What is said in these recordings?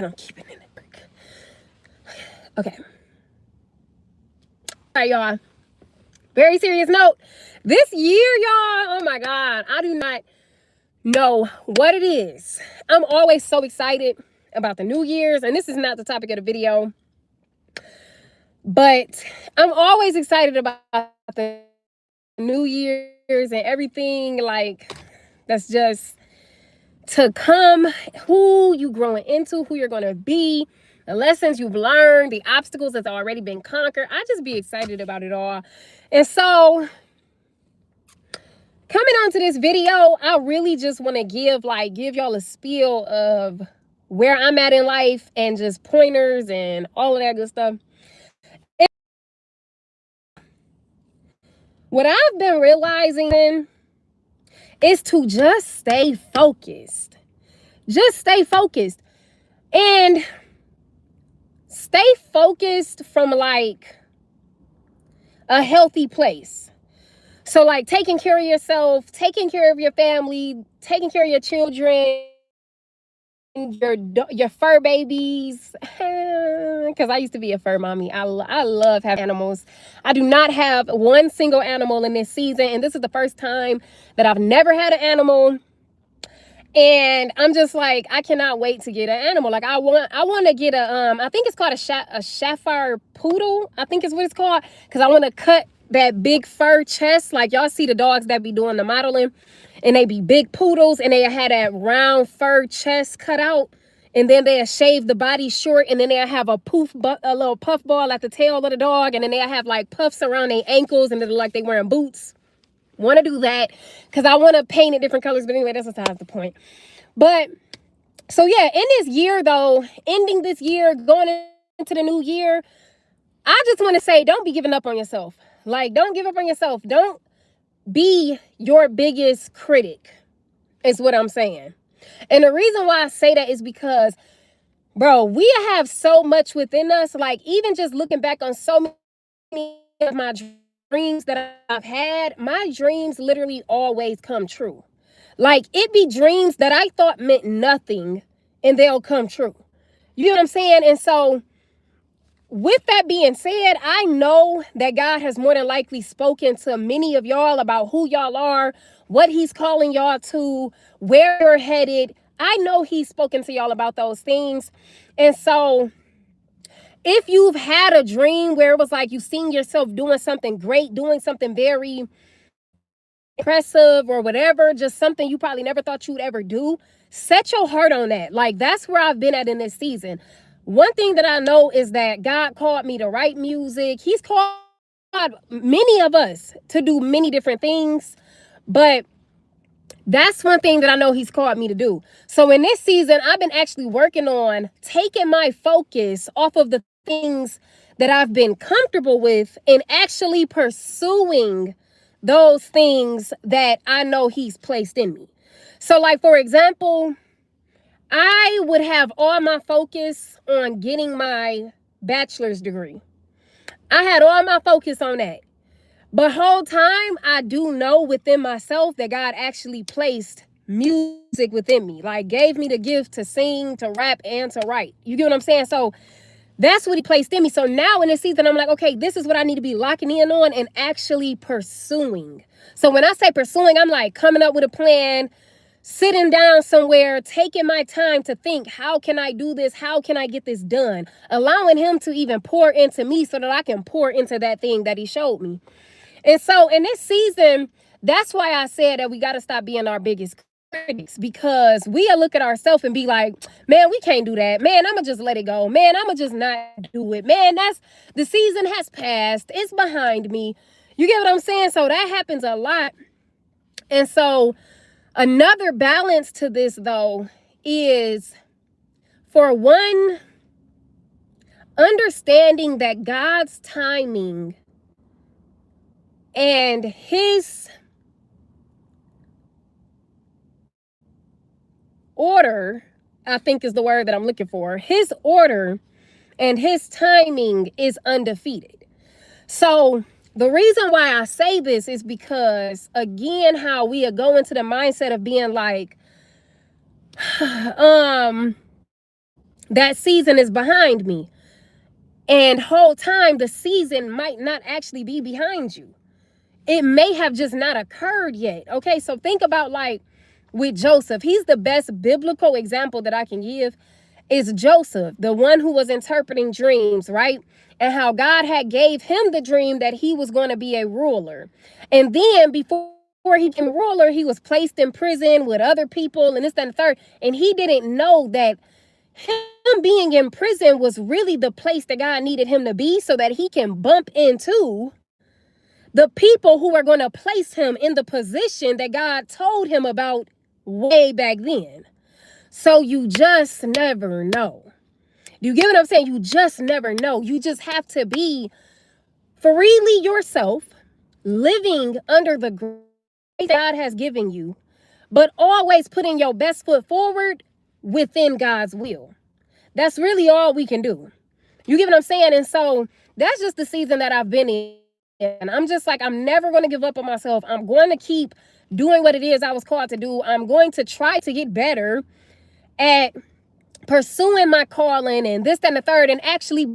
plan on keeping it a brick. Okay. All right, y'all. Very serious note. This year, y'all, oh my God, I do not know what it is. I'm always so excited about the New Year's, and this is not the topic of the video, but I'm always excited about the New Year's and everything like that's just to come, who you growing into, who you're going to be, the lessons you've learned, the obstacles that's already been conquered. I just be excited about it all. And so coming on to this video, I really just want to give y'all a spiel of where I'm at in life and just pointers and all of that good stuff. And what I've been realizing is to just stay focused. Just stay focused. And stay focused from like a healthy place. So like taking care of yourself, taking care of your family, taking care of your children, your fur babies, because I used to be a fur mommy. I love having animals. I do not have one single animal in this season, and this is the first time that I've never had an animal. And I'm just like, I cannot wait to get an animal. Like I want to get a I think it's called a Sapphire poodle. I think is what it's called, because I want to cut that big fur chest. Like y'all see the dogs that be doing the modeling, and they be big poodles, and they had that round fur chest cut out, and then they'll shave the body short, and then they'll have a little puff ball at the tail of the dog, and then they'll have like puffs around their ankles, and they're like they wearing boots. Want to do that because I want to paint it different colors, but anyway, that's besides the point. But so yeah, in this year though, ending this year, going into the new year, I just want to say, don't be giving up on yourself. Like, don't give up on yourself. Don't be your biggest critic, is what I'm saying. And the reason why I say that is because, bro, we have so much within us. Like, even just looking back on so many of my dreams that I've had, my dreams literally always come true. Like, it be dreams that I thought meant nothing, and they'll come true. You know what I'm saying? And so with that being said, I know that God has more than likely spoken to many of y'all about who y'all are, what he's calling y'all to, where you're headed. I know he's spoken to y'all about those things. And so if you've had a dream where it was like you seen yourself doing something great, doing something very impressive or whatever, just something you probably never thought you would ever do, set your heart on that. Like, that's where I've been at in this season. One thing that I know is that God called me to write music. He's called many of us to do many different things, but that's one thing that I know he's called me to do. So in this season, I've been actually working on taking my focus off of the things that I've been comfortable with and actually pursuing those things that I know he's placed in me. So like, for example, I would have all my focus on getting my bachelor's degree. I had all my focus on that. But whole time, I do know within myself that God actually placed music within me. Like, gave me the gift to sing, to rap, and to write. You get what I'm saying? So that's what he placed in me. So now in this season, I'm like, okay, this is what I need to be locking in on and actually pursuing. So when I say pursuing, I'm like coming up with a plan, sitting down somewhere, taking my time to think, how can I do this? How can I get this done? Allowing him to even pour into me so that I can pour into that thing that he showed me. And so in this season, that's why I said that we got to stop being our biggest critics, because we'll look at ourselves and be like, man, we can't do that. Man, I'm going to just let it go. Man, I'm going to just not do it. Man, the season has passed. It's behind me. You get what I'm saying? So that happens a lot. And so another balance to this, though, is, for one, understanding that God's timing and his order, I think is the word that I'm looking for. His order and his timing is undefeated. So the reason why I say this is because, again, how we are going to the mindset of being like, that season is behind me. And whole time, the season might not actually be behind you. It may have just not occurred yet. Okay, so think about like with Joseph. He's the best biblical example that I can give is Joseph, the one who was interpreting dreams, right? And how God had gave him the dream that he was going to be a ruler. And then before he became a ruler, he was placed in prison with other people and this, that, and the third. And he didn't know that him being in prison was really the place that God needed him to be so that he can bump into the people who are going to place him in the position that God told him about way back then. So you just never know. You get what I'm saying? You just never know. You just have to be freely yourself, living under the grace God has given you, but always putting your best foot forward within God's will. That's really all we can do. You get what I'm saying? And so that's just the season that I've been in. And I'm just like, I'm never going to give up on myself. I'm going to keep doing what it is I was called to do. I'm going to try to get better at pursuing my calling and this, that, and the third, and actually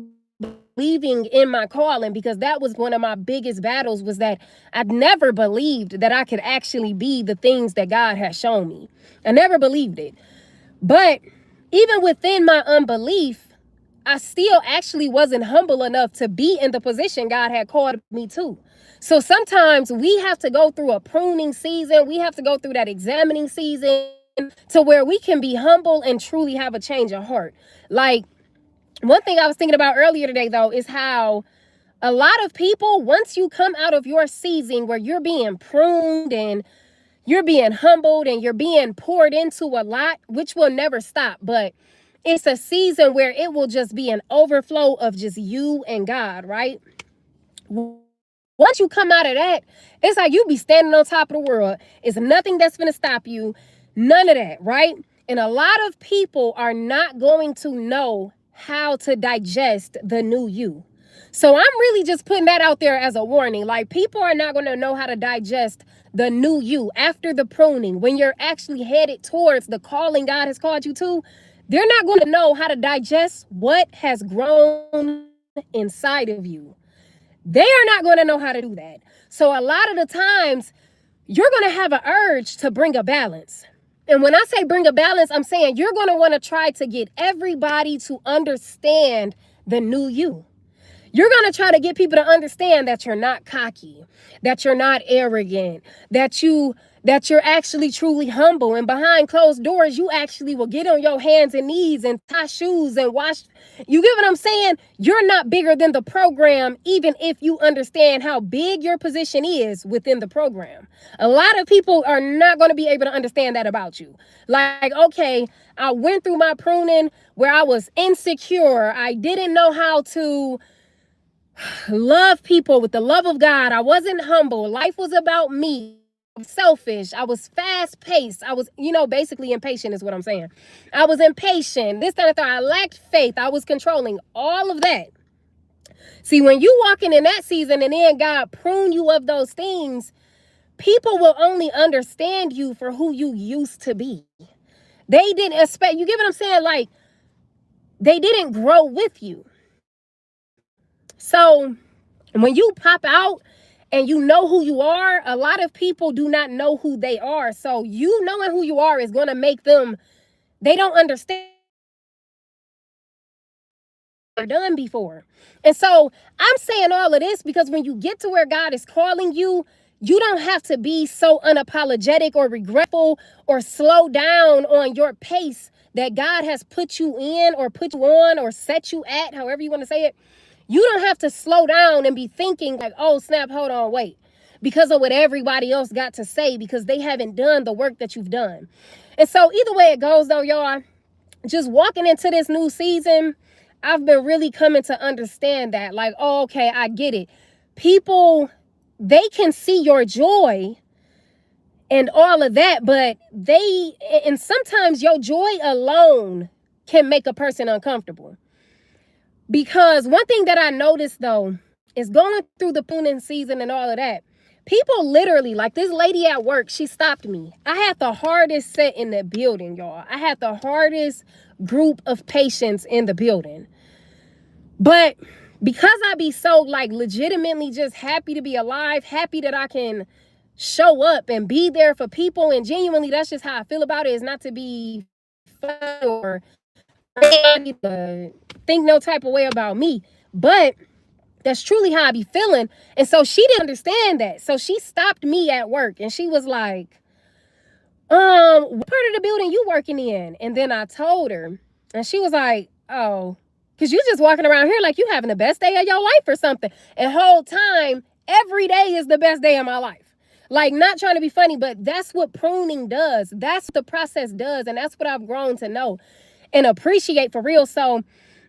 believing in my calling, because that was one of my biggest battles, was that I'd never believed that I could actually be the things that God has shown me. I never believed it. But even within my unbelief, I still actually wasn't humble enough to be in the position God had called me to. So sometimes we have to go through a pruning season. We have to go through that examining season to where we can be humble and truly have a change of heart. Like, one thing I was thinking about earlier today, though, is how a lot of people, once you come out of your season where you're being pruned and you're being humbled and you're being poured into a lot, which will never stop, but it's a season where it will just be an overflow of just you and God, right? Once you come out of that, it's like you be standing on top of the world. It's nothing that's going to stop you. None of that, right? And a lot of people are not going to know how to digest the new you. So I'm really just putting that out there as a warning. Like, people are not going to know how to digest the new you after the pruning. When you're actually headed towards the calling God has called you to, they're not going to know how to digest what has grown inside of you. They are not going to know how to do that. So a lot of the times, you're going to have an urge to bring a balance. And when I say bring a balance, I'm saying you're going to want to try to get everybody to understand the new you. You're going to try to get people to understand that you're not cocky, that you're not arrogant, that you're actually truly humble. And behind closed doors, you actually will get on your hands and knees and tie shoes and wash. You get what I'm saying? You're not bigger than the program, even if you understand how big your position is within the program. A lot of people are not going to be able to understand that about you. Like, okay, I went through my pruning where I was insecure. I didn't know how to love people with the love of God. I wasn't humble. Life was about me. I was selfish. I was fast paced. I was, basically impatient is what I'm saying. I was impatient. This kind of thing. I lacked faith. I was controlling all of that. See, when you walking in that season and then God prune you of those things, people will only understand you for who you used to be. They didn't expect, you get what I'm saying? Like, they didn't grow with you. So when you pop out and you know who you are, a lot of people do not know who they are. So you knowing who you are is going to make them, they don't understand what you've done before. And so I'm saying all of this because when you get to where God is calling you, you don't have to be so unapologetic or regretful or slow down on your pace that God has put you in or put you on or set you at, however you want to say it. You don't have to slow down and be thinking like, oh, snap, hold on, wait, because of what everybody else got to say, because they haven't done the work that you've done. And so either way it goes, though, y'all, just walking into this new season, I've been really coming to understand that, like, oh, okay, I get it. People, they can see your joy and all of that, but and sometimes your joy alone can make a person uncomfortable. Because one thing that I noticed, though, is going through the pruning season and all of that, People literally, like this lady at work, she stopped me. I had the hardest set in the building, y'all. I had the hardest group of patients in the building. But because I be so like legitimately just happy to be alive, happy that I can show up and be there for people, and genuinely that's just how I feel about it. Is not to be fun or to think no type of way about me, but that's truly how I be feeling. And so she didn't understand that. So she stopped me at work and she was like, what part of the building you working in? And then I told her, and she was like, oh, because you just walking around here like you having the best day of your life or something. And whole time, every day is the best day of my life. Like, not trying to be funny, but that's what pruning does. That's what the process does. And that's what I've grown to know and appreciate for real. So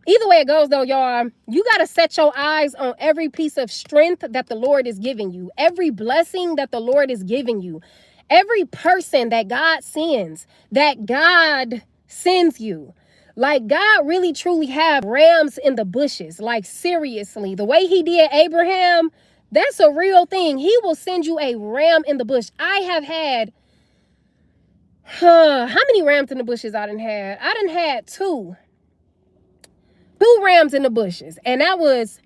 either way it goes though, y'all, you got to set your eyes on every piece of strength that the Lord is giving you, every blessing that the Lord is giving you, every person that God sends you. Like, God really truly have rams in the bushes. Like, seriously, the way he did Abraham, that's a real thing. He will send you a ram in the bush. I have had, how many rams in the bushes I done had? I done had two rams in the bushes. And that was,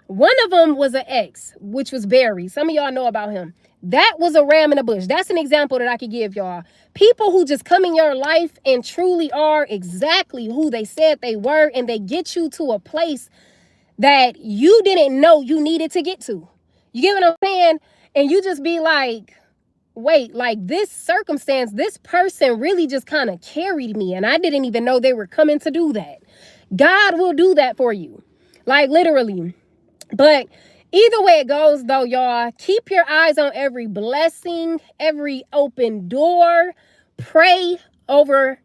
one of them was an ex, which was Barry. Some of y'all know about him. That was a ram in the bush. That's an example that I could give y'all. People who just come in your life and truly are exactly who they said they were, and they get you to a place that you didn't know you needed to get to. You get what I'm saying? And you just be like, wait, like this circumstance, this person really just kind of carried me, and I didn't even know they were coming to do that. God will do that for you. Like, literally. But either way it goes though, y'all, keep your eyes on every blessing, every open door. Pray over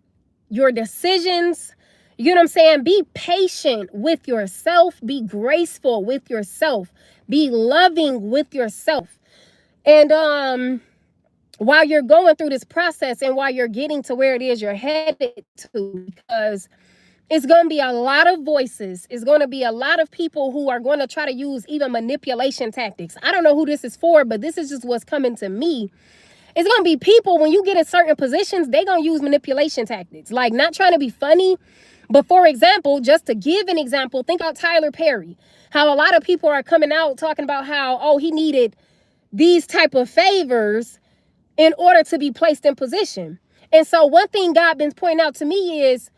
your decisions. You know what I'm saying? Be patient with yourself. Be graceful with yourself. Be loving with yourself. And while you're going through this process and while you're getting to where it is you're headed to, because it's going to be a lot of voices. It's going to be a lot of people who are going to try to use even manipulation tactics. I don't know who this is for, but this is just what's coming to me. It's going to be people, when you get in certain positions, they're going to use manipulation tactics. Like, not trying to be funny, but for example, just to give an example, think about Tyler Perry. How a lot of people are coming out talking about how, oh, he needed these type of favors in order to be placed in position. And so one thing God been pointing out to me is,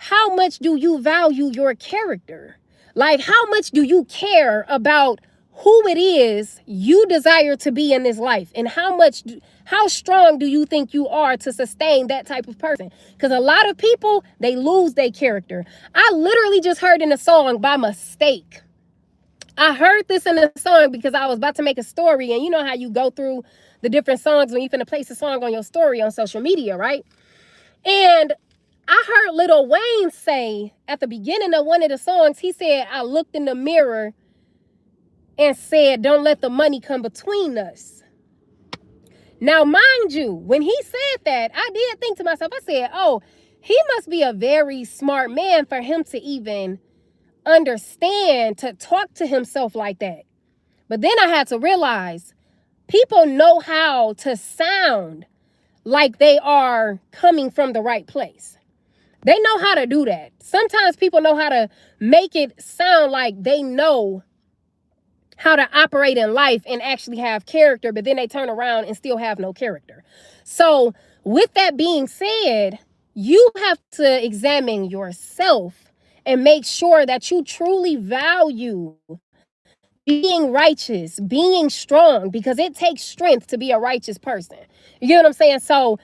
how much do you value your character? Like, how much do you care about who it is you desire to be in this life? And how strong do you think you are to sustain that type of person? Because a lot of people, they lose their character. I literally just heard in a song by mistake. I heard this in a song because I was about to make a story. And you know how you go through the different songs when you finna place a song on your story on social media, right? And I heard Lil Wayne say at the beginning of one of the songs, he said, I looked in the mirror and said, don't let the money come between us. Now, mind you, when he said that, I did think to myself, I said, oh, he must be a very smart man for him to even understand, to talk to himself like that. But then I had to realize people know how to sound like they are coming from the right place. They know how to do that. Sometimes people know how to make it sound like they know how to operate in life and actually have character, but then they turn around and still have no character. So with that being said, you have to examine yourself and make sure that you truly value being righteous, being strong, because it takes strength to be a righteous person. You get what I'm saying? So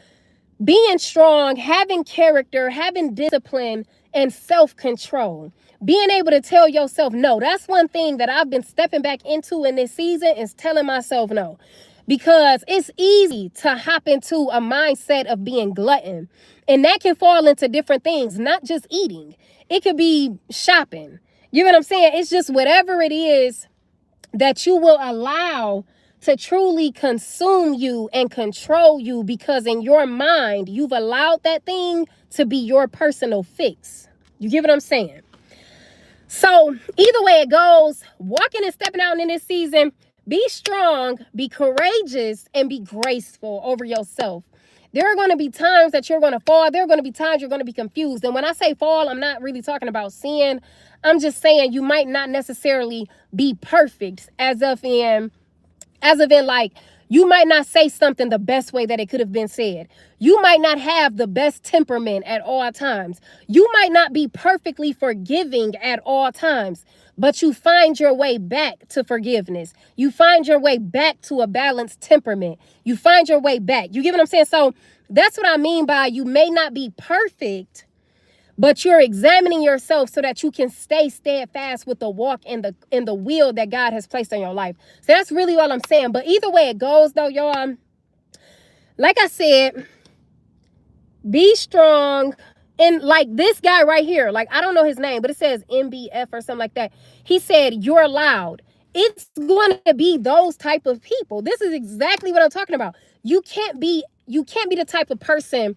being strong, having character, having discipline and self-control, being able to tell yourself no. That's one thing that I've been stepping back into in this season, is telling myself no. Because it's easy to hop into a mindset of being glutton. And that can fall into different things, not just eating. It could be shopping. You know what I'm saying? It's just whatever it is that you will allow to truly consume you and control you, because in your mind, you've allowed that thing to be your personal fix. You get what I'm saying? So either way it goes, walking and stepping out in this season, Be strong, be courageous, and be graceful over yourself. There are going to be times that you're going to fall. There are going to be times you're going to be confused. And when I say fall, I'm not really talking about sin. I'm just saying you might not necessarily be perfect, as of in like, you might not say something the best way that it could have been said. You might not have the best temperament at all times. You might not be perfectly forgiving at all times, but you find your way back to forgiveness. You find your way back to a balanced temperament. You find your way back. You get what I'm saying? So that's what I mean by you may not be perfect, but you're examining yourself so that you can stay steadfast with the walk in the will that God has placed on your life. So that's really all I'm saying. But either way it goes, though, y'all, like I said, be strong. And like this guy right here, like I don't know his name, but it says MBF or something like that. He said, you're loud. It's going to be those type of people. This is exactly what I'm talking about. You can't be the type of person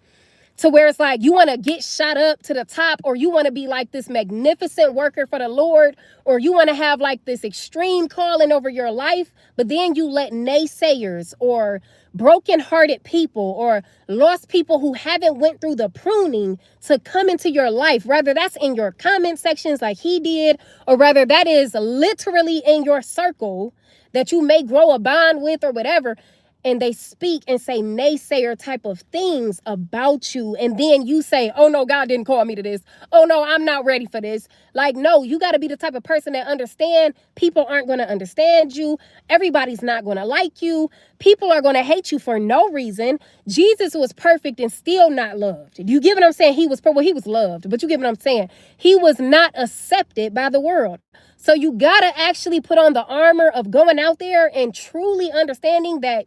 to where it's like you want to get shot up to the top, or you want to be like this magnificent worker for the Lord, or you want to have like this extreme calling over your life, but then you let naysayers or broken-hearted people or lost people who haven't went through the pruning to come into your life, whether that's in your comment sections like he did, or whether that is literally in your circle that you may grow a bond with or whatever. And they speak and say naysayer type of things about you. And then you say, oh, no, God didn't call me to this. Oh, no, I'm not ready for this. Like, no, you got to be the type of person that understand people aren't going to understand you. Everybody's not going to like you. People are going to hate you for no reason. Jesus was perfect and still not loved. You get what I'm saying? He was loved, but you get what I'm saying? He was not accepted by the world. So you got to actually put on the armor of going out there and truly understanding that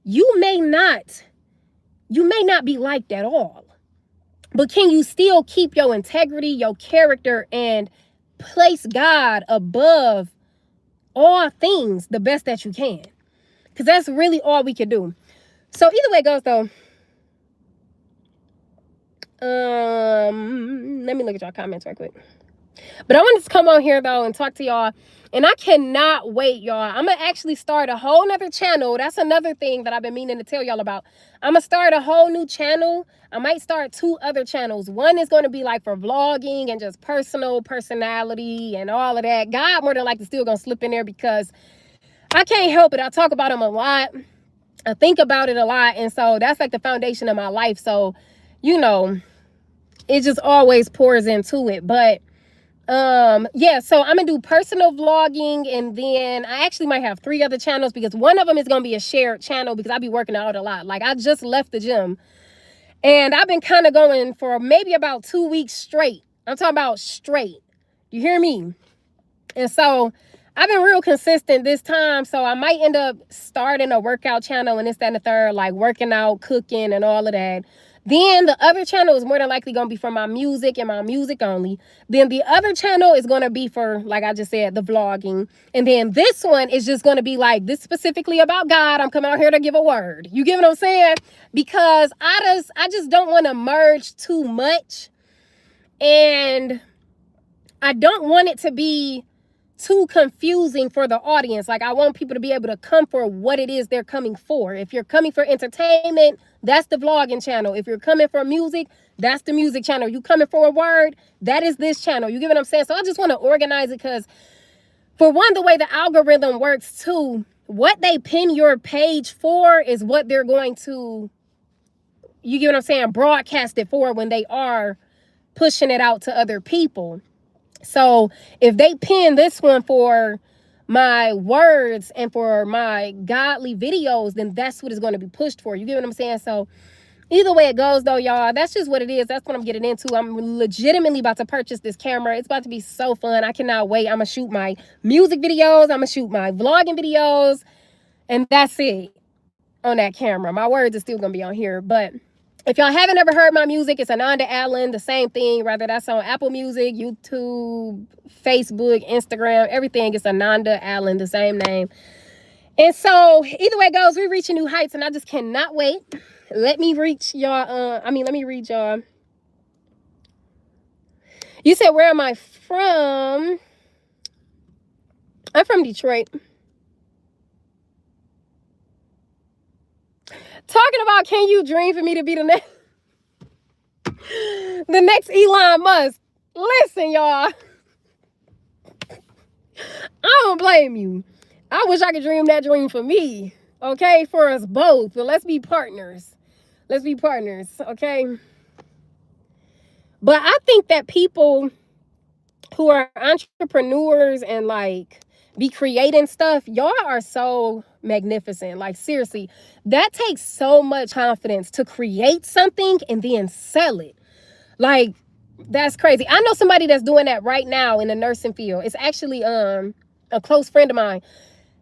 you may not be liked at all, but can you still keep your integrity, your character, and place God above all things the best that you can? Because that's really all we can do. So either way it goes, though, let me look at y'all comments right quick. But I wanted to come on here, though, and talk to y'all. And I cannot wait, y'all. I'm going to actually start a whole nother channel. That's another thing that I've been meaning to tell y'all about. I'm going to start a whole new channel. I might start 2 other channels. One is going to be like for vlogging and just personality and all of that. God more than likely still going to slip in there because I can't help it. I talk about him a lot. I think about it a lot. And so that's like the foundation of my life. So, you know, it just always pours into it. But yeah, so I'm gonna do personal vlogging, and then I actually might have 3 other channels because one of them is gonna be a shared channel because I be working out a lot. Like I just left the gym and I've been kind of going for maybe about 2 weeks straight. I'm talking about straight. You hear me? And so I've been real consistent this time. So I might end up starting a workout channel and this, that, and the third, like working out, cooking, and all of that. Then the other channel is more than likely going to be for my music and my music only. Then the other channel is going to be for, like I just said, the vlogging. And then this one is just going to be like this specifically about God. I'm coming out here to give a word. You get what I'm saying? Because I just don't want to merge too much. And I don't want it to be too confusing for the audience. Like I want people to be able to come for what it is they're coming for. If you're coming for entertainment, that's the vlogging channel. If you're coming for music, that's the music channel. You coming for a word, that is this channel. You get what I'm saying? So I just want to organize it because for one, the way the algorithm works too, what they pin your page for is what they're going to, you get what I'm saying, broadcast it for when they are pushing it out to other people. So if they pin this one for my words and for my godly videos, then that's what is going to be pushed for. You get what I'm saying? So either way it goes, though, y'all, that's just what it is. That's what I'm getting into. I'm legitimately about to purchase this camera. It's about to be so fun. I cannot wait. I'm going to shoot my music videos. I'm going to shoot my vlogging videos. And that's it on that camera. My words are still going to be on here. But if y'all haven't ever heard my music, it's AnNda Allenn, the same thing. Whether that's on Apple Music, YouTube, Facebook, Instagram, everything. It's AnNda Allenn, the same name. And so either way it goes, we're reaching new heights, and I just cannot wait. Let me reach y'all. Let me read y'all. You said, where am I from? I'm from Detroit. Talking about, can you dream for me to be the next Elon Musk? Listen, y'all. I don't blame you. I wish I could dream that dream for me. Okay, for us both. But let's be partners. Let's be partners. Okay. But I think that people who are entrepreneurs and like be creating stuff, y'all are so magnificent. Like, seriously, that takes so much confidence to create something and then sell it. Like, that's crazy. I know somebody that's doing that right now in the nursing field. It's actually a close friend of mine.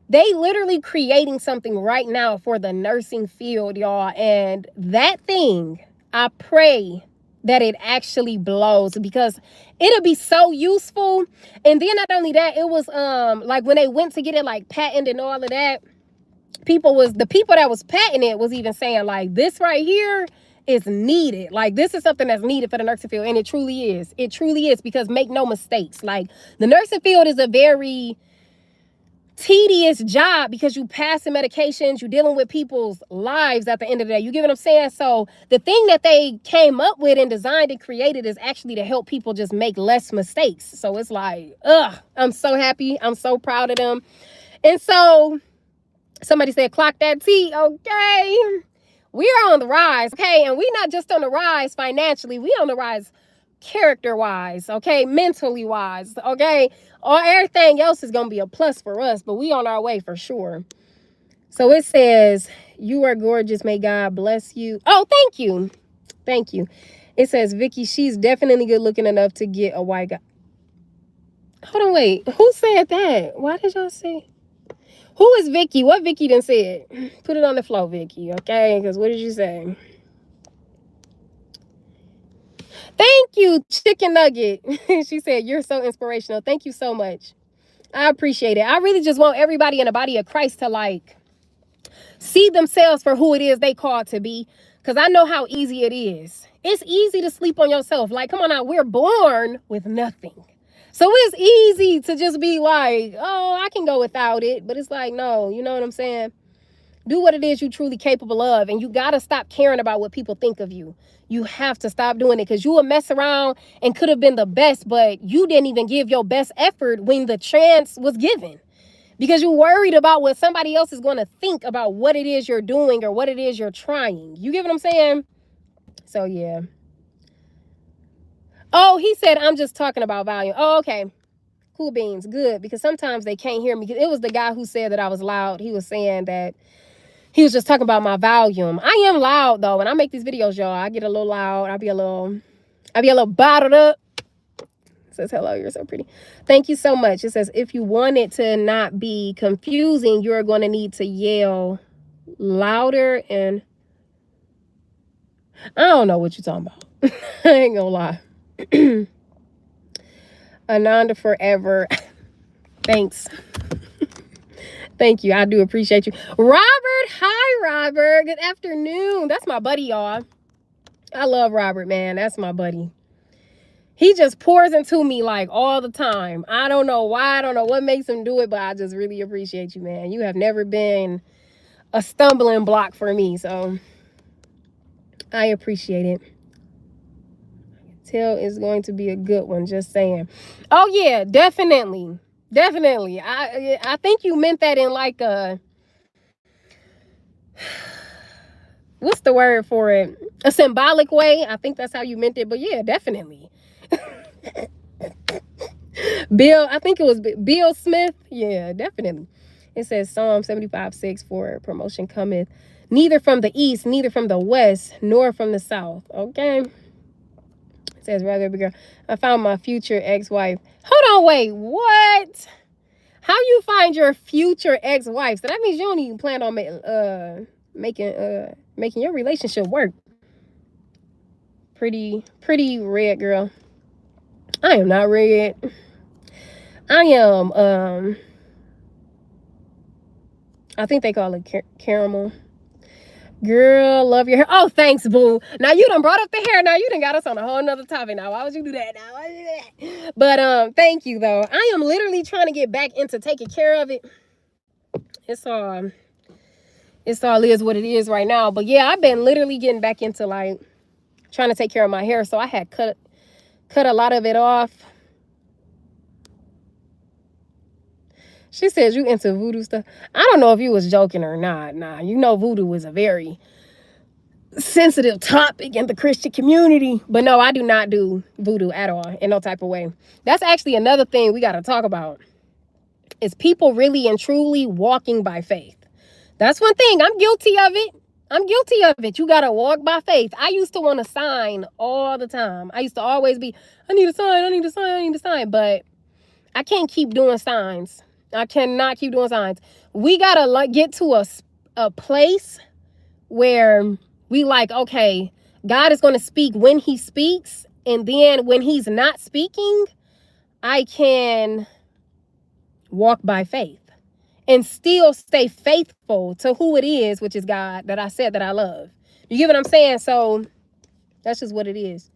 They literally creating something right now for the nursing field, y'all. And that thing, I pray that it actually blows, because it'll be so useful. And then not only that, it was like when they went to get it like patented and all of that, the people that was patenting it was even saying like, this right here is needed. Like, this is something that's needed for the nursing field. And it truly is. It truly is, because make no mistakes, like the nursing field is a very tedious job, because you passing medications, you dealing with people's lives at the end of the day. You get what I'm saying? So the thing that they came up with and designed and created is actually to help people just make less mistakes. So it's like, I'm so happy. I'm so proud of them. And so somebody said, clock that T. Okay. We are on the rise. Okay. And we not just on the rise financially. We on the rise character wise. Okay. Mentally wise. Okay. Or everything else is going to be a plus for us, but we on our way for sure. So it says, you are gorgeous. May God bless you. Oh, thank you. Thank you. It says, Vicky, she's definitely good looking enough to get a white guy. Hold on, wait. Who said that? Why did y'all say? Who is Vicky? What Vicky done said? Put it on the floor, Vicky, okay? Because what did you say? Thank you, Chicken Nugget. She said, you're so inspirational. Thank you so much. I appreciate it. I really just want everybody in the body of Christ to like see themselves for who it is they called to be. Because I know how easy it is. It's easy to sleep on yourself. Like, come on now, we're born with nothing. So it's easy to just be like, oh, I can go without it. But it's like, no, you know what I'm saying? Do what it is you're truly capable of. And you got to stop caring about what people think of you. You have to stop doing it, because you will mess around and could have been the best, but you didn't even give your best effort when the chance was given, because you're worried about what somebody else is going to think about what it is you're doing or what it is you're trying. You get what I'm saying? So, yeah. Oh, he said, I'm just talking about volume. Oh, okay. Cool beans. Good. Because sometimes they can't hear me. It was the guy who said that I was loud. He was saying that he was just talking about my volume. I am loud though. When I make these videos, y'all, I get a little loud. I be a little bottled up. It says, hello, you're so pretty. Thank you so much. It says, if you want it to not be confusing, you're going to need to yell louder. And I don't know what you're talking about. I ain't gonna lie. AnNda forever. Thanks. Thank you. I do appreciate you. Robert. Hi, Robert. Good afternoon. That's my buddy, y'all. I love Robert, man. That's my buddy. He just pours into me like all the time. I don't know why. I don't know what makes him do it, but I just really appreciate you, man. You have never been a stumbling block for me, so I appreciate it. Tell is going to be a good one, just saying. Oh, yeah, definitely. Definitely. I think you meant that in like a, what's the word for it? A symbolic way. I think that's how you meant it. But yeah, definitely. Bill, I think it was Bill Smith. Yeah, definitely. It says Psalm 75:6, for promotion cometh neither from the east, neither from the west, nor from the south. Okay. It says, rather be girl. I found my future ex-wife. Hold on, wait, what? How you find your future ex-wife? So that means you don't even plan on making your relationship work. Pretty red girl. I am not red. I am I think they call it caramel. Girl, love your hair. Oh, thanks, boo. Now you done brought up the hair. Now you done got us on a whole nother topic. Now why would you do that? Now why would you do that? But thank you though. I am literally trying to get back into taking care of it. It's all is what it is right now. But yeah, I've been literally getting back into like trying to take care of my hair. So I had cut a lot of it off. She says you into voodoo stuff. I don't know if you was joking or not. Nah, you know voodoo is a very sensitive topic in the Christian community. But no, I do not do voodoo at all in no type of way. That's actually another thing we got to talk about. Is people really and truly walking by faith? That's one thing. I'm guilty of it. I'm guilty of it. You got to walk by faith. I used to want a sign all the time. I used to always be, I need a sign, I need a sign, I need a sign. But I can't keep doing signs. I cannot keep doing signs. We got to like get to a place where we like, okay, God is going to speak when he speaks. And then when he's not speaking, I can walk by faith and still stay faithful to who it is, which is God, that I said that I love. You get what I'm saying? So that's just what it is.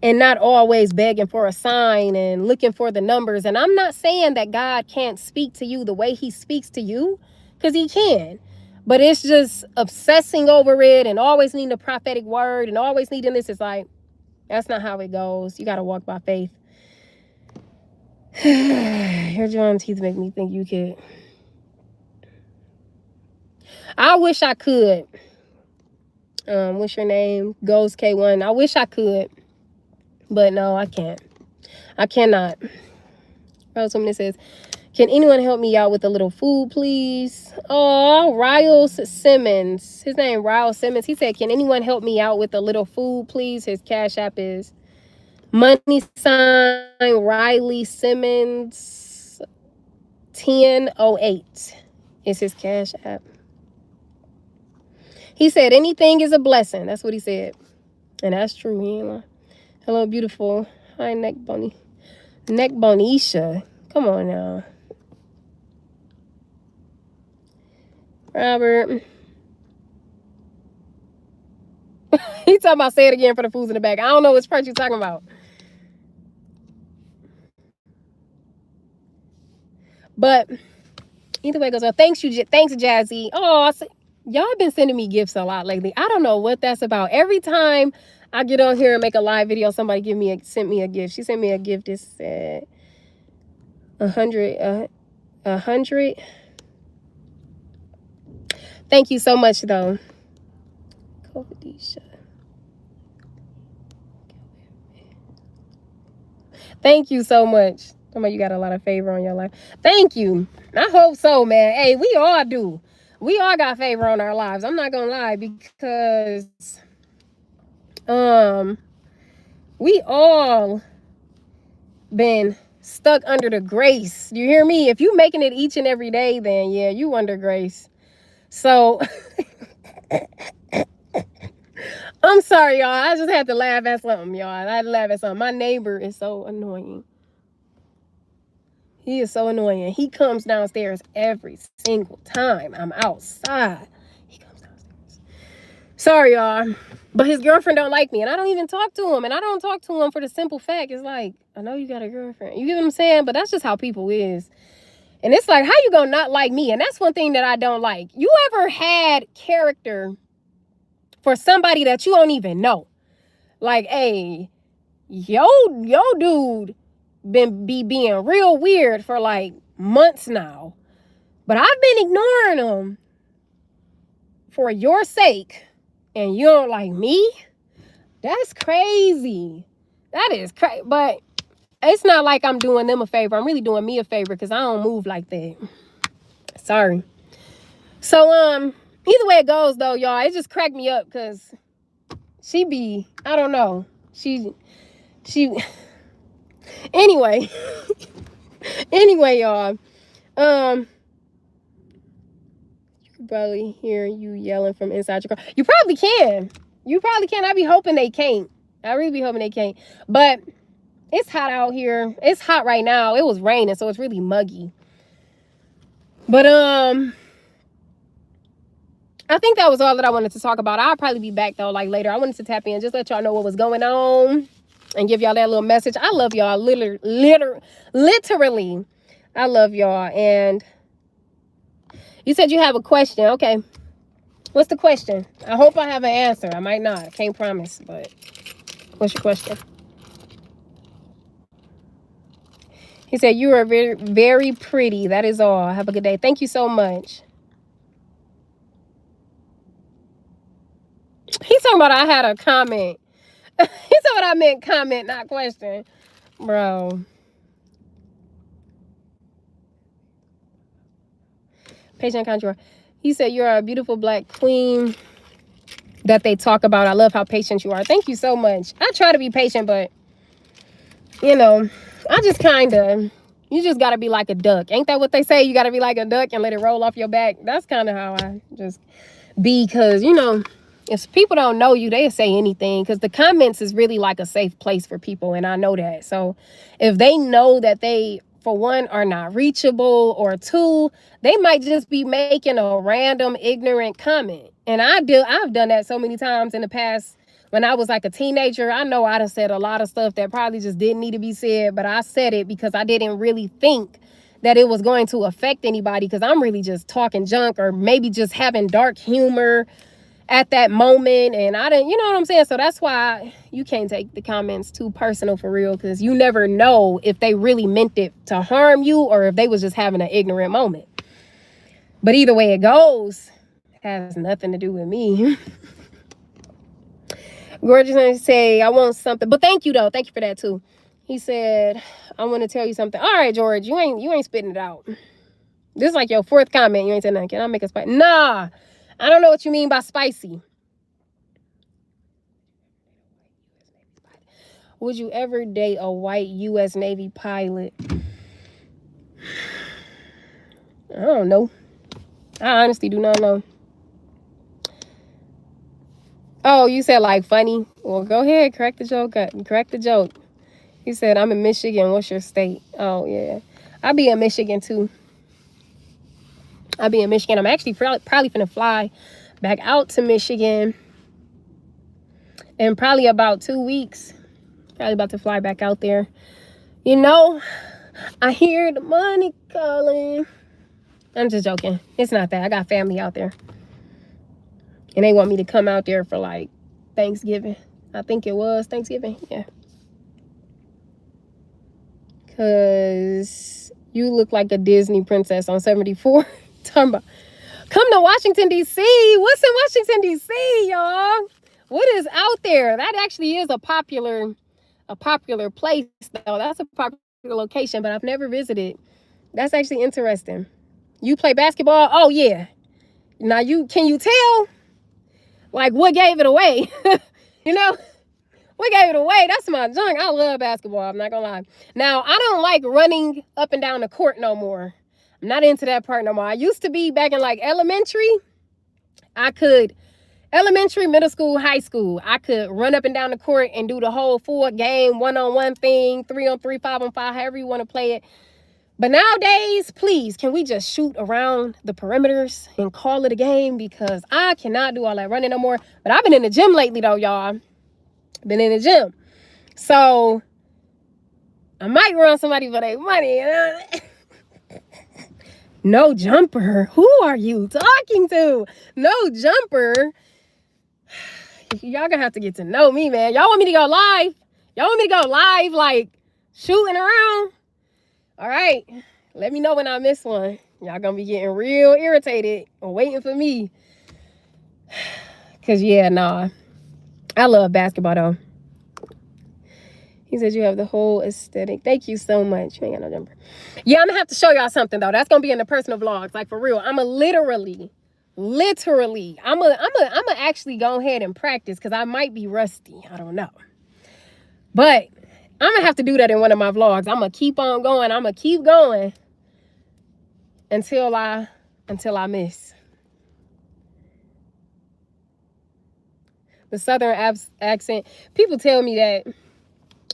And not always begging for a sign and looking for the numbers. And I'm not saying that God can't speak to you the way he speaks to you, because he can. But it's just obsessing over it and always needing a prophetic word and always needing this. It's like, that's not how it goes. You got to walk by faith. Your John teeth make me think you could. I wish I could. What's your name? Ghost K1. I wish I could. But no, I can't. I cannot. Someone says, can anyone help me out with a little food, please? Oh, Riles Simmons. His name, Riles Simmons. He said, can anyone help me out with a little food, please? His Cash App is money sign Riley Simmons 1008 is his Cash App. He said, anything is a blessing. That's what he said. And that's true. He ain't lying. Hello, beautiful. Hi, Neck Bonisha. Come on now. Robert. He talking about say it again for the fools in the back. I don't know which part you're talking about. But either way it goes well. Thanks, Jazzy. Oh, y'all been sending me gifts a lot lately. I don't know what that's about. Every time I get on here and make a live video, somebody sent me a gift. She sent me a gift. It said 100. Thank you so much, though. Thank you so much. You got a lot of favor on your life. Thank you. I hope so, man. Hey, we all do. We all got favor on our lives. I'm not gonna lie, because we all been stuck under the grace. You hear me? If you making it each and every day, then yeah, you under grace. So I'm sorry, y'all. I just had to laugh at something, y'all. I had to laugh at something. My neighbor is so annoying. He is so annoying. He comes downstairs every single time I'm outside. He comes downstairs. Sorry, y'all. But his girlfriend don't like me. And I don't even talk to him. And I don't talk to him for the simple fact. It's like, I know you got a girlfriend. You get what I'm saying? But that's just how people is. And it's like, how you gonna not like me? And that's one thing that I don't like. You ever had character for somebody that you don't even know? Like, hey, yo dude being real weird for like months now, but I've been ignoring him for your sake, and you don't like me? That's crazy. That is crazy. But it's not like I'm doing them a favor. I'm really doing me a favor, because I don't move like that. Sorry. So either way it goes, though, y'all, it just cracked me up, because she be, I don't know, she anyway. Anyway, y'all, you can probably hear you yelling from inside your car. You probably can. I be hoping they can't. I really be hoping they can't. But it's hot out here. It's hot right now. It was raining, so it's really muggy. But I think that was all that I wanted to talk about. I'll probably be back, though, like later. I wanted to tap in, just let y'all know what was going on and give y'all that little message. I love y'all. Literally. I love y'all. And you said you have a question. Okay. What's the question? I hope I have an answer. I might not. I can't promise, but what's your question? He said, you are very, very pretty. That is all. Have a good day. Thank you so much. He's talking about I had a comment. He's talking about I meant comment, not question. Bro. Patient control. He said, you're a beautiful black queen that they talk about. I love how patient you are. Thank you so much. I try to be patient, but, you know, I just kind of, you just got to be like a duck. Ain't that what they say? You got to be like a duck and let it roll off your back. That's kind of how I just be, because, you know, if people don't know you, they'll say anything, because the comments is really like a safe place for people, and I know that. So if they know that they, for one, are not reachable, or two, they might just be making a random ignorant comment. And I've done that so many times in the past. When I was like a teenager, I know I'd have said a lot of stuff that probably just didn't need to be said, but I said it because I didn't really think that it was going to affect anybody, because I'm really just talking junk, or maybe just having dark humor at that moment. And I didn't, you know what I'm saying? So that's why you can't take the comments too personal, for real, because you never know if they really meant it to harm you, or if they was just having an ignorant moment. But either way it goes, it has nothing to do with me. Gorgeous say, I want something. But thank you though. Thank you for that too. He said, I want to tell you something. All right, George, you ain't spitting it out. This is like your fourth comment. You ain't saying nothing. Can I make a spicy? Nah. I don't know what you mean by spicy. Would you ever date a white U.S. Navy pilot? I don't know. I honestly do not know. Oh, you said like funny? Well, go ahead. Correct the joke. Correct the joke. He said, I'm in Michigan. What's your state? Oh, yeah. I'll be in Michigan, too. I'll be in Michigan. I'm actually probably finna fly back out to Michigan in probably about 2 weeks. Probably about to fly back out there. You know, I hear the money calling. I'm just joking. It's not that. I got family out there. And they want me to come out there for like Thanksgiving. I think it was Thanksgiving. Yeah. Because you look like a Disney princess on 74. Talking about, come to Washington, D.C. What's in Washington, D.C., y'all? What is out there? That actually is a popular place, though. That's a popular location, but I've never visited. That's actually interesting. You play basketball? Oh, yeah. Now, can you tell? Like, what gave it away? You know? What gave it away? That's my junk. I love basketball. I'm not going to lie. Now, I don't like running up and down the court no more. I'm not into that part no more. I used to be back in like elementary. Elementary, middle school, high school, I could run up and down the court and do the whole full game, 1-on-1 thing, 3-on-3, 5-on-5, however you want to play it. But nowadays, please, can we just shoot around the perimeters and call it a game? Because I cannot do all that running no more. But I've been in the gym lately, though, y'all. Been in the gym. So I might run somebody for their money. No jumper. Who are you talking to? No jumper. Y'all gonna have to get to know me, man. Y'all want me to go live? Y'all want me to go live, like shooting around? All right. Let me know when I miss one. Y'all gonna be getting real irritated and waiting for me. Cause yeah, nah. I love basketball though. He said you have the whole aesthetic. Thank you so much. You ain't got no jumper. Yeah, I'm gonna have to show y'all something though. That's gonna be in the personal vlogs. Like for real. I'ma literally, I'm gonna actually go ahead and practice, because I might be rusty. I don't know. But I'm gonna have to do that in one of my vlogs. I'm gonna keep on going. I'm gonna keep going until I miss. The Southern accent. People tell me that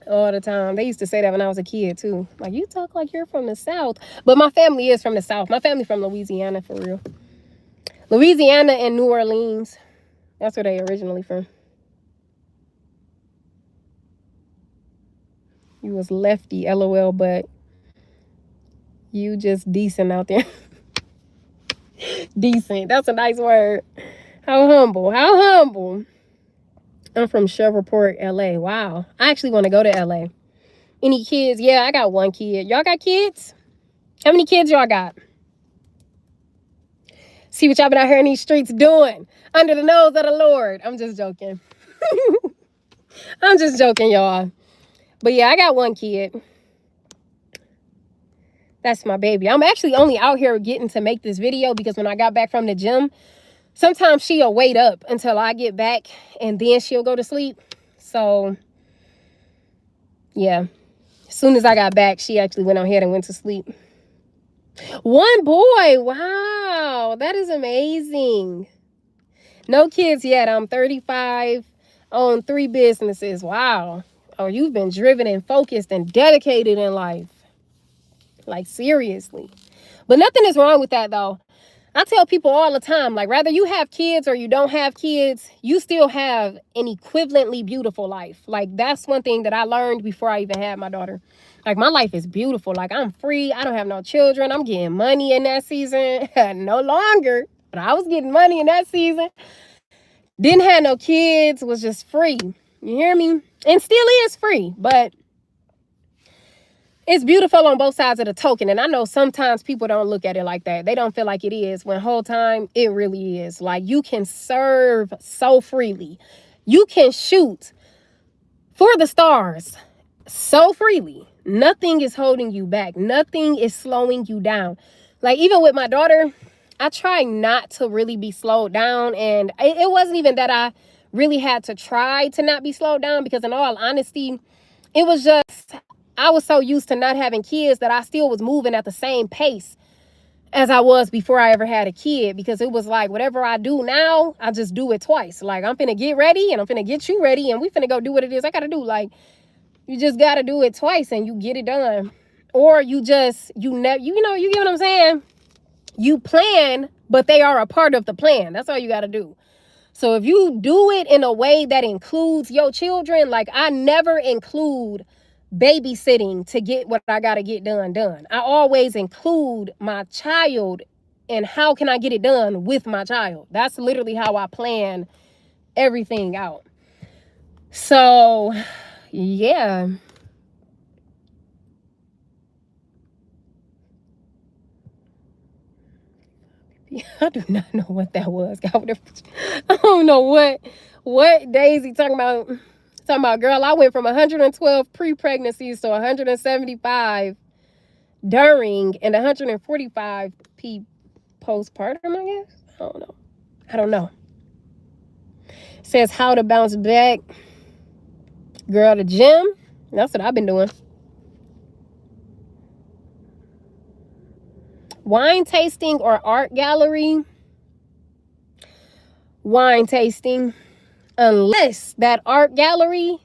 all the time. They used to say that when I was a kid too. Like, you talk like you're from the South. But my family is from the South. My family from Louisiana, for real. Louisiana and New Orleans. That's where they originally from. You was lefty, LOL, but you just decent out there. Decent. That's a nice word. How humble. How humble. I'm from Shreveport, LA. Wow. I actually want to go to LA. Any kids? Yeah, I got one kid. Y'all got kids? How many kids y'all got? See what y'all been out here in these streets doing under the nose of the Lord. I'm just joking. I'm just joking, y'all. But yeah, I got one kid. That's my baby. I'm actually only out here getting to make this video because when I got back from the gym, sometimes she'll wait up until I get back and then she'll go to sleep. So, yeah. As soon as I got back, she actually went ahead and went to sleep. One boy. Wow. That is amazing. No kids yet. I'm 35, own 3 businesses. Wow. Oh, you've been driven and focused and dedicated in life. Like, seriously. But nothing is wrong with that, though. I tell people all the time, like, whether you have kids or you don't have kids, you still have an equivalently beautiful life. Like, that's one thing that I learned before I even had my daughter. Like, my life is beautiful. Like, I'm free. I don't have no children. I'm getting money in that season. No longer. But I was getting money in that season. Didn't have no kids. Was just free. You hear me? And still is free. But it's beautiful on both sides of the token. And I know sometimes people don't look at it like that. They don't feel like it is. When whole time, it really is. Like, you can serve so freely. You can shoot for the stars so freely. Nothing is holding you back. Nothing is slowing you down. Like, even with my daughter, I try not to really be slowed down. And it wasn't even that I really had to try to not be slowed down, because in all honesty, it was just, I was so used to not having kids that I still was moving at the same pace as I was before I ever had a kid, because it was like, whatever I do now, I just do it twice. Like, I'm finna get ready and I'm finna get you ready and we finna go do what it is I gotta do. Like, you just gotta do it twice and you get it done. Or you just, you get what I'm saying? You plan, but they are a part of the plan. That's all you gotta do. So if you do it in a way that includes your children, like, I never include babysitting to get what I got to get done. I always include my child and how can I get it done with my child. That's literally how I plan everything out. So, yeah. I do not know what that was. I don't know what Daisy talking about. Talking about, girl, I went from 112 pre-pregnancies to 175 during and 145 postpartum, I guess. I don't know. Says how to bounce back. Girl, the gym. That's what I've been doing. Wine tasting or art gallery. Wine tasting. Unless that art gallery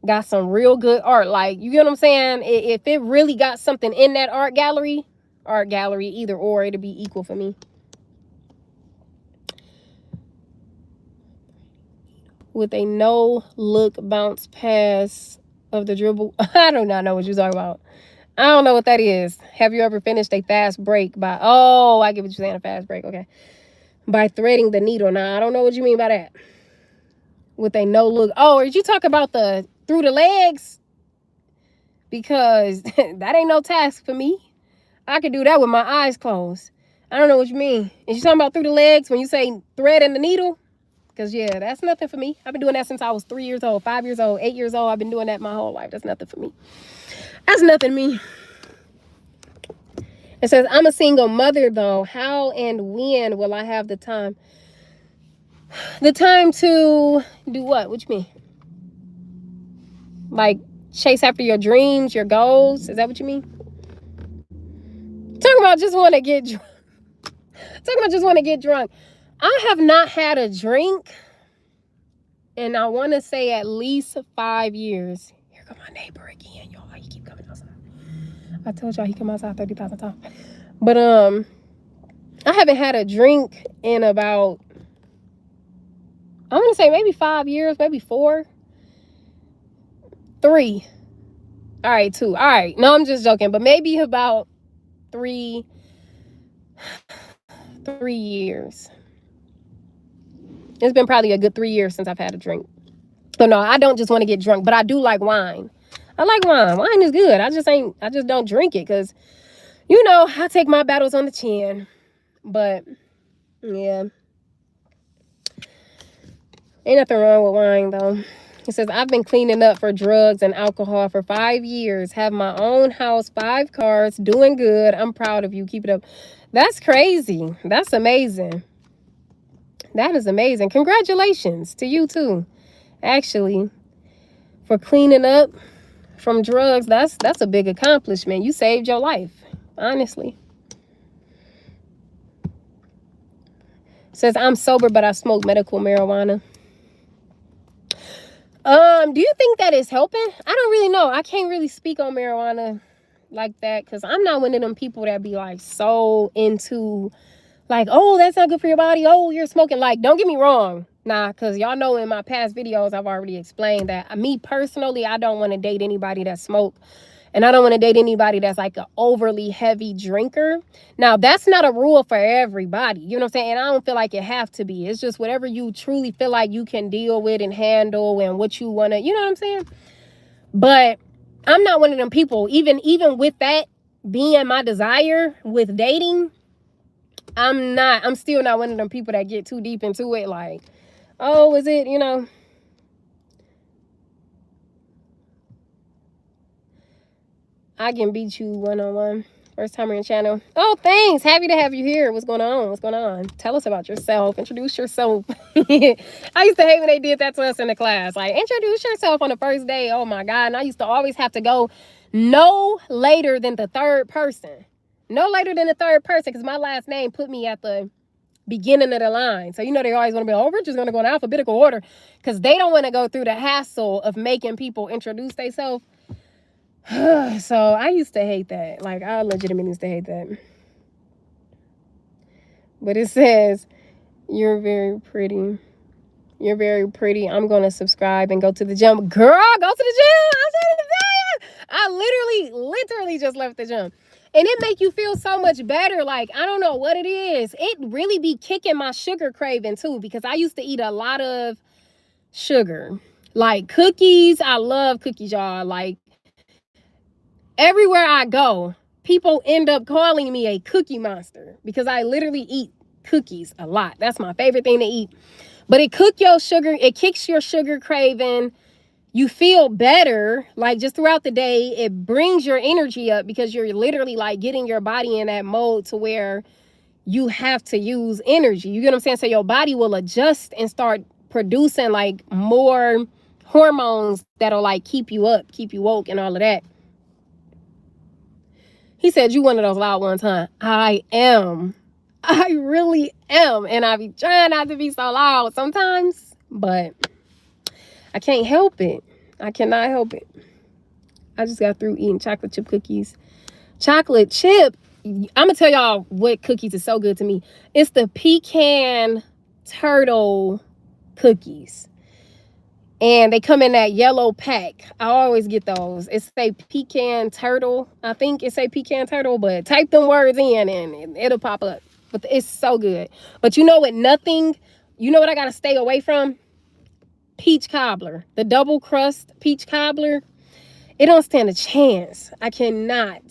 got some real good art. Like, you get what I'm saying? If it really got something in that art gallery, either or, it'll be equal for me. With a no-look bounce pass of the dribble. I do not know what you're talking about. I don't know what that is. Have you ever finished a fast break by... Oh, I get what you're saying, a fast break. Okay. By threading the needle. Now, I don't know what you mean by that. With a no-look... Oh, did you talk about the through the legs? Because that ain't no task for me. I can do that with my eyes closed. I don't know what you mean. Is you talking about through the legs when you say thread and the needle? Because, yeah, that's nothing for me. I've been doing that since I was 3 years old, 5 years old, 8 years old. I've been doing that my whole life. That's nothing for me. That's nothing to me. It says, I'm a single mother, though. How and when will I have the time? The time to do what? What you mean? Like, chase after your dreams, your goals? Is that what you mean? Talking about just want to get drunk. Talking about just want to get drunk. I have not had a drink in, I want to say, at least 5 years. Here come my neighbor again, y'all. He keep coming outside. I told y'all he come outside 30,000 times. But I haven't had a drink in about, I want to say maybe 5 years, maybe 4. 3. All right, 2. All right. No, I'm just joking. But maybe about 3 years. It's been probably a good 3 years since I've had a drink. So no, I don't just want to get drunk, but I do like wine. I like wine. Wine is good. I just don't drink it because, you know, I take my battles on the chin. But yeah, ain't nothing wrong with wine though. It says, I've been cleaning up for drugs and alcohol for 5 years. Have my own house, 5 cars, doing good. I'm proud of you. Keep it up. That's crazy. That's amazing. That is amazing. Congratulations to you too, actually, for cleaning up from drugs. That's a big accomplishment. You saved your life, honestly. It says, I'm sober, but I smoke medical marijuana. Do you think that is helping? I don't really know. I can't really speak on marijuana like that because I'm not one of them people that be like so into like, oh, that's not good for your body. Oh, you're smoking. Like, don't get me wrong. Nah, because y'all know in my past videos, I've already explained that me personally, I don't want to date anybody that smoke. And I don't want to date anybody that's like an overly heavy drinker. Now, that's not a rule for everybody. You know what I'm saying? And I don't feel like it have to be. It's just whatever you truly feel like you can deal with and handle and what you want to, you know what I'm saying? But I'm not one of them people. Even with that being my desire with dating, I'm still not one of them people that get too deep into it. Like, oh, is it, you know? I can beat you one-on-one. First timer in channel. Oh, thanks. Happy to have you here. What's going on? What's going on? Tell us about yourself. Introduce yourself. I used to hate when they did that to us in the class. Like, introduce yourself on the first day. Oh, my God. And I used to always have to go no later than the third person. No later than the third person because my last name put me at the beginning of the line. So, you know, they always want to be, oh, we're just going to go in alphabetical order because they don't want to go through the hassle of making people introduce themselves. So I used to hate that. Like, I legitimately used to hate that. But it says, you're very pretty. You're very pretty. I'm going to subscribe and go to the gym. Girl, go to the gym. I'm trying to say it. I literally just left the gym. And it make you feel so much better. Like, I don't know what it is. It really be kicking my sugar craving too. Because I used to eat a lot of sugar. Like cookies. I love cookies, y'all. Like, everywhere I go, people end up calling me a cookie monster because I literally eat cookies a lot. That's my favorite thing to eat. But it kicks your sugar craving. You feel better, like just throughout the day. It brings your energy up because you're literally like getting your body in that mode to where you have to use energy. You get what I'm saying? So your body will adjust and start producing like more hormones that'll like keep you up, keep you woke and all of that. He said, you one of those loud ones, huh? I am. I really am. And I be trying not to be so loud sometimes, but I can't help it. I cannot help it. I just got through eating chocolate chip cookies. Chocolate chip. I'm going to tell y'all what cookies is so good to me. It's the pecan turtle cookies. And they come in that yellow pack. I always get those. It say pecan turtle. I think it say pecan turtle, but type them words in and it'll pop up. But it's so good. But you know what? You know what I got to stay away from? Peach cobbler. The double crust peach cobbler. It don't stand a chance. I cannot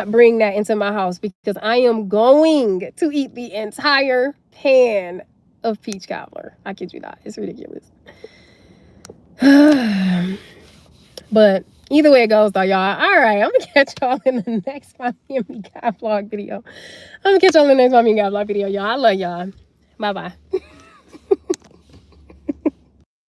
bring that into my house because I am going to eat the entire pan of peach cobbler. I kid you not. It's ridiculous. But either way it goes though, y'all. All right, I'm gonna catch y'all in the next Mommy and Me God vlog video. Y'all. I love y'all. Bye-bye.